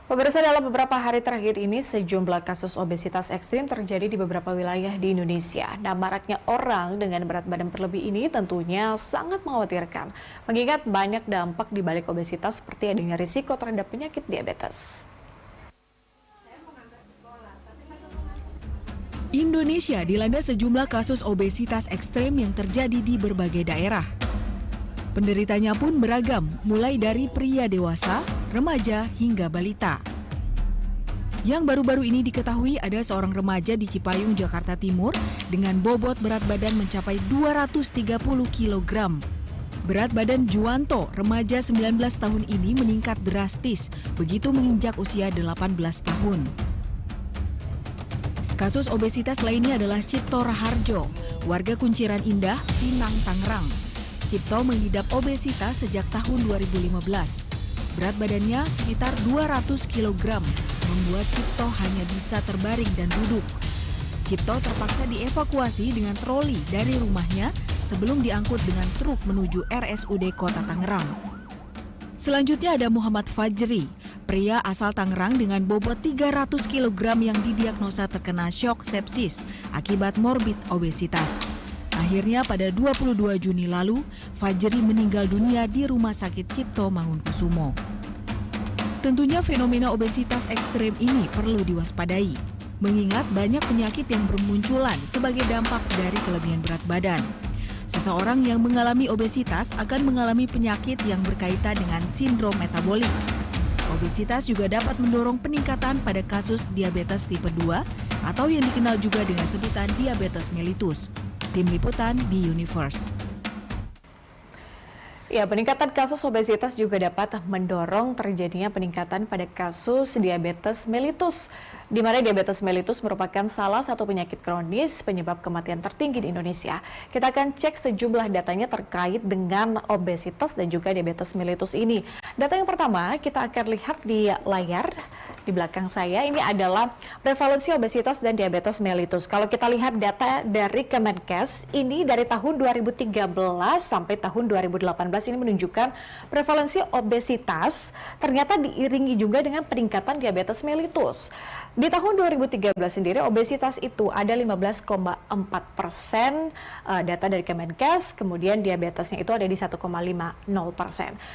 Pemirsa, dalam beberapa hari terakhir ini sejumlah kasus obesitas ekstrim terjadi di beberapa wilayah di Indonesia. Nah, maraknya orang dengan berat badan berlebih ini tentunya sangat mengkhawatirkan, mengingat banyak dampak di balik obesitas seperti adanya risiko terhadap penyakit diabetes. Indonesia dilanda sejumlah kasus obesitas ekstrem yang terjadi di berbagai daerah. Penderitanya pun beragam, mulai dari pria dewasa, remaja, hingga balita. Yang baru-baru ini diketahui ada seorang remaja di Cipayung, Jakarta Timur dengan bobot berat badan mencapai 230 kg. Berat badan Juwanto, remaja 19 tahun ini meningkat drastis begitu menginjak usia 18 tahun. Kasus obesitas lainnya adalah Cipto Raharjo, warga Kunciran Indah, Pinang, Tangerang. Cipto mengidap obesitas sejak tahun 2015. Berat badannya sekitar 200 kg, membuat Cipto hanya bisa terbaring dan duduk. Cipto terpaksa dievakuasi dengan troli dari rumahnya sebelum diangkut dengan truk menuju RSUD Kota Tangerang. Selanjutnya ada Muhammad Fajri, pria asal Tangerang dengan bobot 300 kg yang didiagnosa terkena shock sepsis akibat morbid obesitas. Akhirnya pada 22 Juni lalu, Fajri meninggal dunia di Rumah Sakit Cipto Mangunkusumo. Tentunya fenomena obesitas ekstrem ini perlu diwaspadai, mengingat banyak penyakit yang bermunculan sebagai dampak dari kelebihan berat badan. Seseorang yang mengalami obesitas akan mengalami penyakit yang berkaitan dengan sindrom metabolik. Obesitas juga dapat mendorong peningkatan pada kasus diabetes tipe 2 atau yang dikenal juga dengan sebutan diabetes mellitus. Tim Liputan B-Universe. Ya, peningkatan kasus obesitas juga dapat mendorong terjadinya peningkatan pada kasus diabetes mellitus, di mana diabetes mellitus merupakan salah satu penyakit kronis penyebab kematian tertinggi di Indonesia. Kita akan cek sejumlah datanya terkait dengan obesitas dan juga diabetes mellitus ini. Data yang pertama kita akan lihat di layar di belakang saya, ini adalah prevalensi obesitas dan diabetes mellitus. Kalau kita lihat data dari Kemenkes, ini dari tahun 2013 sampai tahun 2018 ini menunjukkan prevalensi obesitas ternyata diiringi juga dengan peningkatan diabetes mellitus. Di tahun 2013 sendiri, obesitas itu ada 15,4% data dari Kemenkes, kemudian diabetesnya itu ada di 1,50%.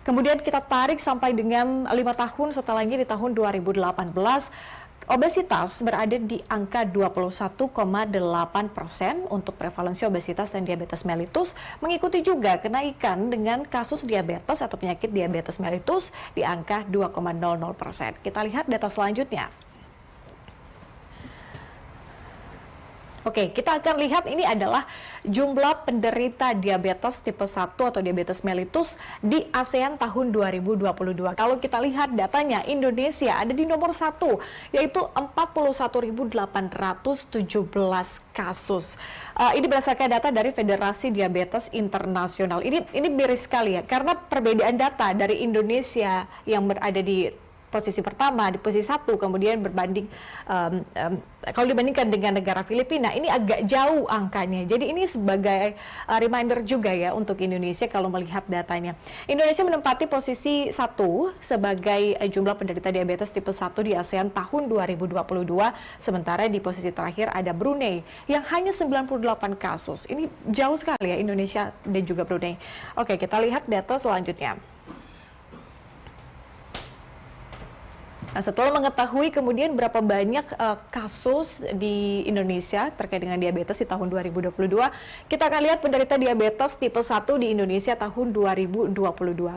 Kemudian kita tarik sampai dengan 5 tahun setelahnya di tahun 2018, obesitas berada di angka 21,8% untuk prevalensi obesitas dan diabetes mellitus, mengikuti juga kenaikan dengan kasus diabetes atau penyakit diabetes mellitus di angka 2,00%. Kita lihat data selanjutnya. Oke, kita akan lihat ini adalah jumlah penderita diabetes tipe 1 atau diabetes mellitus di ASEAN tahun 2022. Kalau kita lihat datanya, Indonesia ada di nomor 1, yaitu 41.817 kasus. Ini berdasarkan data dari Federasi Diabetes Internasional. Ini miris sekali ya, karena perbedaan data dari Indonesia yang berada di posisi pertama, di posisi 1, kemudian berbanding kalau dibandingkan dengan negara Filipina, ini agak jauh angkanya. Jadi ini sebagai reminder juga ya untuk Indonesia kalau melihat datanya. Indonesia menempati posisi 1 sebagai jumlah penderita diabetes tipe 1 di ASEAN tahun 2022, sementara di posisi terakhir ada Brunei yang hanya 98 kasus. Ini jauh sekali ya Indonesia dan juga Brunei. Oke, kita lihat data selanjutnya. Nah, setelah mengetahui kemudian berapa banyak kasus di Indonesia terkait dengan diabetes di tahun 2022, kita akan lihat penderita diabetes tipe 1 di Indonesia tahun 2022.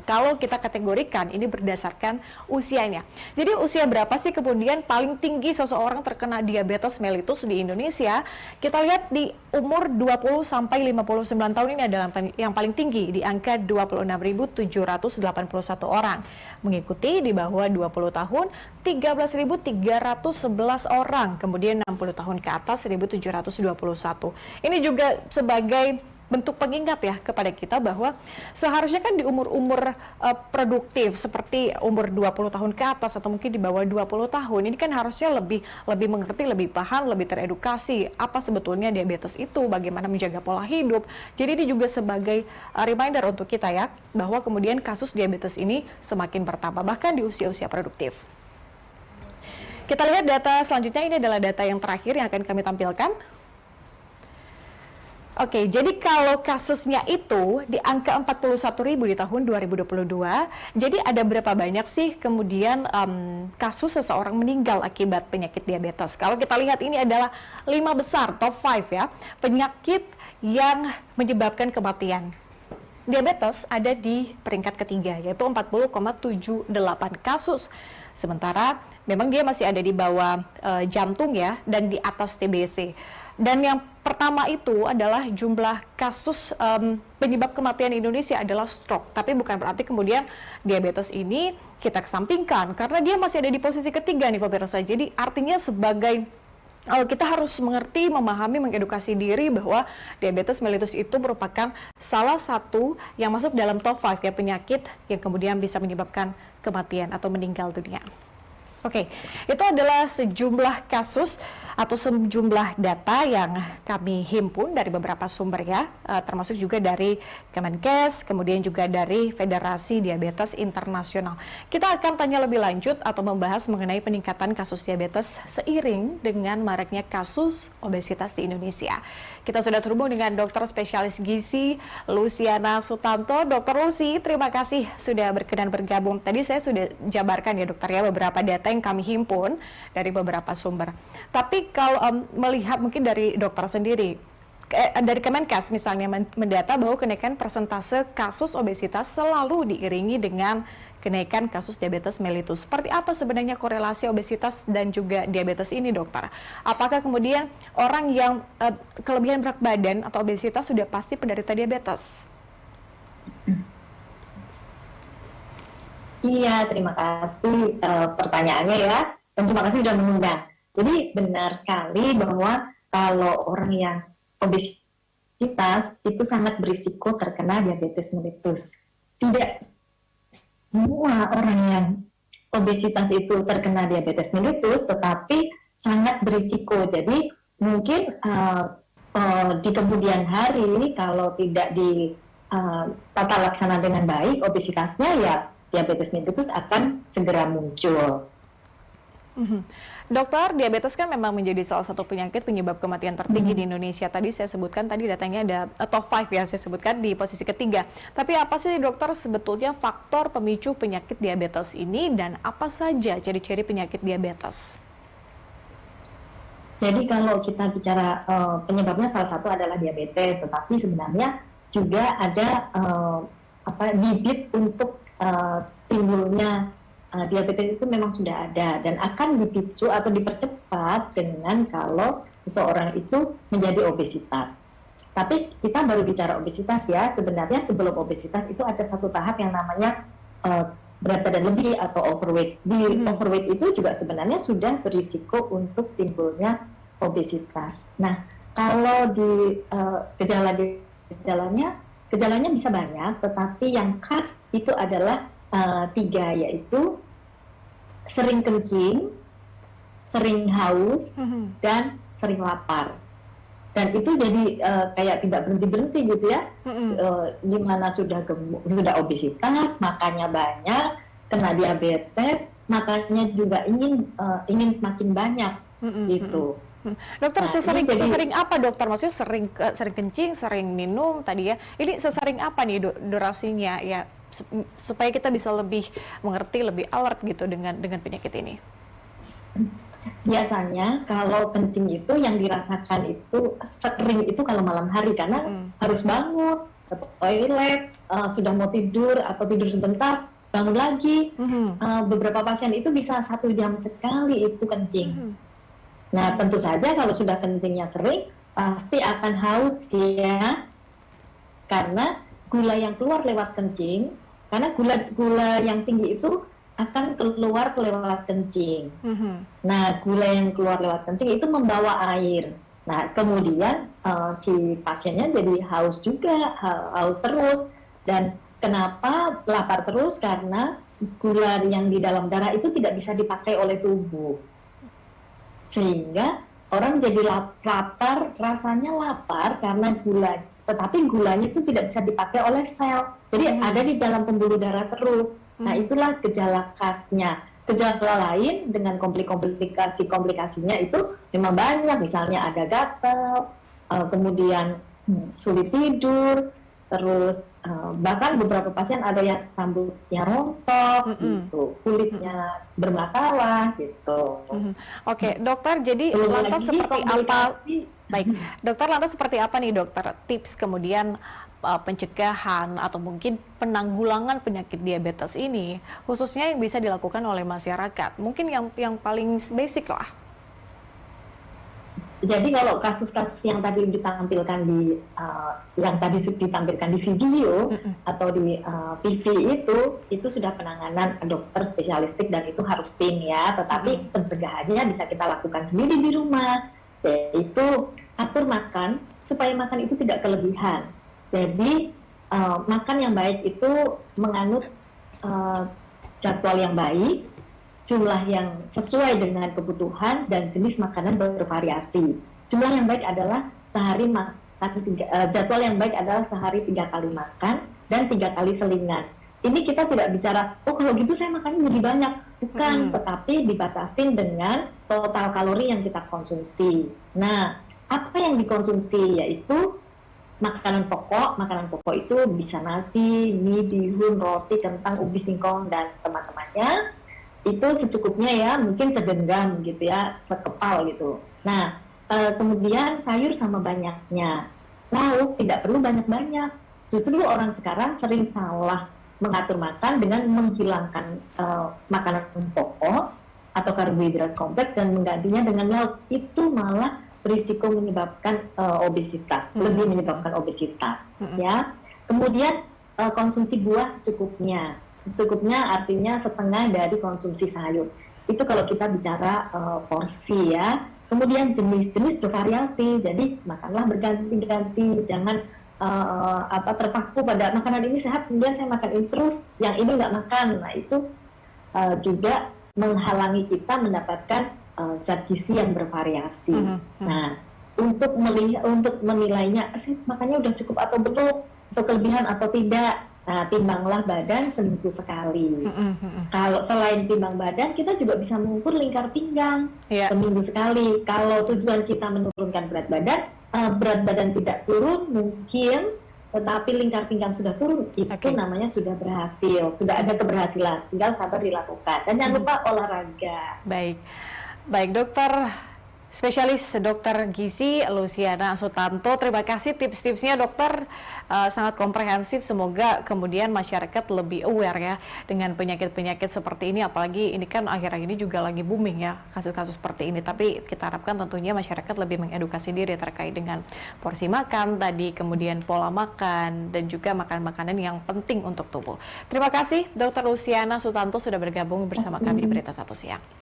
Kalau kita kategorikan, ini berdasarkan usianya. Jadi usia berapa sih kemudian paling tinggi seseorang terkena diabetes mellitus di Indonesia? Kita lihat di umur 20 sampai 59 tahun ini adalah yang paling tinggi di angka 26.781 orang. Mengikuti di bawah 20 tahun 13.311 orang, kemudian 60 tahun ke atas 1.721. Ini juga sebagai bentuk pengingat ya kepada kita bahwa seharusnya kan di umur-umur produktif seperti umur 20 tahun ke atas atau mungkin di bawah 20 tahun, ini kan harusnya lebih mengerti, lebih paham, lebih teredukasi apa sebetulnya diabetes itu, bagaimana menjaga pola hidup. Jadi ini juga sebagai reminder untuk kita ya, bahwa kemudian kasus diabetes ini semakin bertambah bahkan di usia-usia produktif. kita lihat data selanjutnya. Ini adalah data yang terakhir yang akan kami tampilkan. Oke, jadi kalau kasusnya itu di angka 41.000 di tahun 2022, jadi ada berapa banyak sih kemudian kasus seseorang meninggal akibat penyakit diabetes? Kalau kita lihat ini adalah 5 besar, top 5 ya, penyakit yang menyebabkan kematian. Diabetes ada di peringkat ketiga, yaitu 40,78 kasus. Sementara memang dia masih ada di bawah jantung ya, dan di atas TBC. Dan yang pertama itu adalah jumlah kasus penyebab kematian di Indonesia adalah stroke. Tapi bukan berarti kemudian diabetes ini kita kesampingkan, karena dia masih ada di posisi ketiga nih pemirsa. Jadi artinya sebagai kita harus mengerti, memahami, mengedukasi diri bahwa diabetes mellitus itu merupakan salah satu yang masuk dalam top 5 ya, penyakit yang kemudian bisa menyebabkan kematian atau meninggal dunia. Oke, itu adalah sejumlah kasus atau sejumlah data yang kami himpun dari beberapa sumber ya, termasuk juga dari Kemenkes, kemudian juga dari Federasi Diabetes Internasional. Kita akan tanya lebih lanjut atau membahas mengenai peningkatan kasus diabetes seiring dengan maraknya kasus obesitas di Indonesia. Kita sudah terhubung dengan dokter spesialis gizi Luciana Sutanto. Dokter Lucy, terima kasih sudah berkenan bergabung. Tadi saya sudah jabarkan ya dokter ya beberapa data yang kami himpun dari beberapa sumber. Tapi kalau melihat mungkin dari dokter sendiri, dari Kemenkes misalnya mendata bahwa kenaikan persentase kasus obesitas selalu diiringi dengan kenaikan kasus diabetes mellitus. Seperti apa sebenarnya korelasi obesitas dan juga diabetes ini, dokter? Apakah kemudian orang yang kelebihan berat badan atau obesitas sudah pasti penderita diabetes? Iya, terima kasih pertanyaannya ya. Dan terima kasih sudah mengundang. Jadi benar sekali bahwa kalau orang yang obesitas itu sangat berisiko terkena diabetes mellitus. Tidak semua orang yang obesitas itu terkena diabetes mellitus, tetapi sangat berisiko. Jadi mungkin di kemudian hari kalau tidak di tata laksana dengan baik obesitasnya, ya diabetes mellitus akan segera muncul. Dokter, diabetes kan memang menjadi salah satu penyakit penyebab kematian tertinggi di Indonesia. Tadi saya sebutkan, tadi datanya ada top 5 ya, saya sebutkan di posisi ketiga. Tapi apa sih dokter sebetulnya faktor pemicu penyakit diabetes ini dan apa saja ciri-ciri penyakit diabetes? Jadi kalau kita bicara penyebabnya salah satu adalah diabetes, tetapi sebenarnya juga ada bibit untuk timbulnya diabetes itu memang sudah ada dan akan dipicu atau dipercepat dengan kalau seseorang itu menjadi obesitas. Tapi kita baru bicara obesitas ya, sebenarnya sebelum obesitas itu ada satu tahap yang namanya berat badan lebih atau overweight. Di overweight itu juga sebenarnya sudah berisiko untuk timbulnya obesitas. Nah, kalau di gejalanya bisa banyak, tetapi yang khas itu adalah 3, yaitu sering kencing, sering haus, dan sering lapar. Dan itu jadi kayak tidak berhenti-berhenti gitu ya, di mana sudah obesitas, makannya banyak, kena diabetes, makannya juga ingin semakin banyak gitu. Dokter, sesering apa dokter? Maksudnya sering kencing, sering minum tadi ya. Ini sesering apa nih durasinya ya, supaya kita bisa lebih mengerti, lebih alert gitu dengan penyakit ini? Biasanya kalau kencing itu yang dirasakan itu sering itu kalau malam hari, karena harus bangun ke toilet, sudah mau tidur atau tidur sebentar bangun lagi. Beberapa pasien itu bisa 1 jam sekali itu kencing. Nah, tentu saja kalau sudah kencingnya sering pasti akan haus ya, karena gula yang keluar lewat kencing, karena gula yang tinggi itu akan keluar lewat kencing. Nah, gula yang keluar lewat kencing itu membawa air. Nah, kemudian si pasiennya jadi haus juga, haus terus. Dan kenapa lapar terus? Karena gula yang di dalam darah itu tidak bisa dipakai oleh tubuh. Sehingga orang jadi lapar, rasanya lapar karena gula. Tetapi gulanya itu tidak bisa dipakai oleh sel. Jadi ada di dalam pembuluh darah terus. Nah, itulah gejala khasnya. Gejala lain dengan komplikasinya itu memang banyak, misalnya ada gatal, kemudian sulit tidur, terus bahkan beberapa pasien ada yang rambutnya rontok, gitu, kulitnya bermasalah, gitu. Oke, dokter, jadi Belum lantas lagi seperti apa? komplikasi. Baik, dokter, lantas seperti apa nih dokter tips kemudian pencegahan atau mungkin penanggulangan penyakit diabetes ini, khususnya yang bisa dilakukan oleh masyarakat? Mungkin yang paling basic lah. Jadi kalau kasus-kasus yang tadi ditampilkan ditampilkan di video atau di TV itu sudah penanganan dokter spesialistik dan itu harus tim ya. Tetapi pencegahannya bisa kita lakukan sendiri di rumah, yaitu atur makan supaya makan itu tidak kelebihan. Jadi makan yang baik itu menganut jadwal yang baik, jumlah yang sesuai dengan kebutuhan, dan jenis makanan bervariasi. Jumlah yang baik adalah jadwal yang baik adalah sehari 3 kali makan dan 3 kali selingan. Ini kita tidak bicara, oh kalau gitu saya makannya jadi banyak. Bukan, tetapi dibatasin dengan total kalori yang kita konsumsi. Nah, apa yang dikonsumsi yaitu makanan pokok itu bisa nasi, mie, bihun, roti, kentang, ubi, singkong, dan teman-temannya. Itu secukupnya ya, mungkin segenggam gitu ya, sekepal gitu. Nah, kemudian sayur sama banyaknya. Lauk tidak perlu banyak-banyak. Justru orang sekarang sering salah mengatur makan dengan menghilangkan makanan pokok atau karbohidrat kompleks dan menggantinya dengan lauk. Itu malah berisiko menyebabkan obesitas, lebih menyebabkan obesitas, ya. Kemudian konsumsi buah secukupnya. Secukupnya artinya setengah dari konsumsi sayur. Itu kalau kita bicara porsi ya. Kemudian jenis-jenis bervariasi. Jadi makanlah berganti-ganti, jangan terpaku pada makanan ini sehat, kemudian saya makan ini terus, yang ini nggak makan. Nah itu juga menghalangi kita mendapatkan zat gizi yang bervariasi. Nah, untuk menilainya, makanya udah cukup atau belum, atau kelebihan atau tidak. Nah, timbanglah badan seminggu sekali. Kalau selain timbang badan, kita juga bisa mengukur lingkar pinggang seminggu sekali. Kalau tujuan kita menurunkan berat badan tidak turun mungkin, tetapi lingkar pinggang sudah turun, itu namanya sudah berhasil, sudah ada keberhasilan, tinggal sabar dilakukan. Dan jangan lupa olahraga. Baik, dokter spesialis dokter gizi Luciana Sutanto, terima kasih tips-tipsnya dokter, sangat komprehensif. Semoga kemudian masyarakat lebih aware ya dengan penyakit-penyakit seperti ini, apalagi ini kan akhir-akhir ini juga lagi booming ya kasus-kasus seperti ini. Tapi kita harapkan tentunya masyarakat lebih mengedukasi diri terkait dengan porsi makan tadi, kemudian pola makan, dan juga makan makanan yang penting untuk tubuh. Terima kasih dokter Luciana Sutanto sudah bergabung bersama kami di Berita Satu Siang.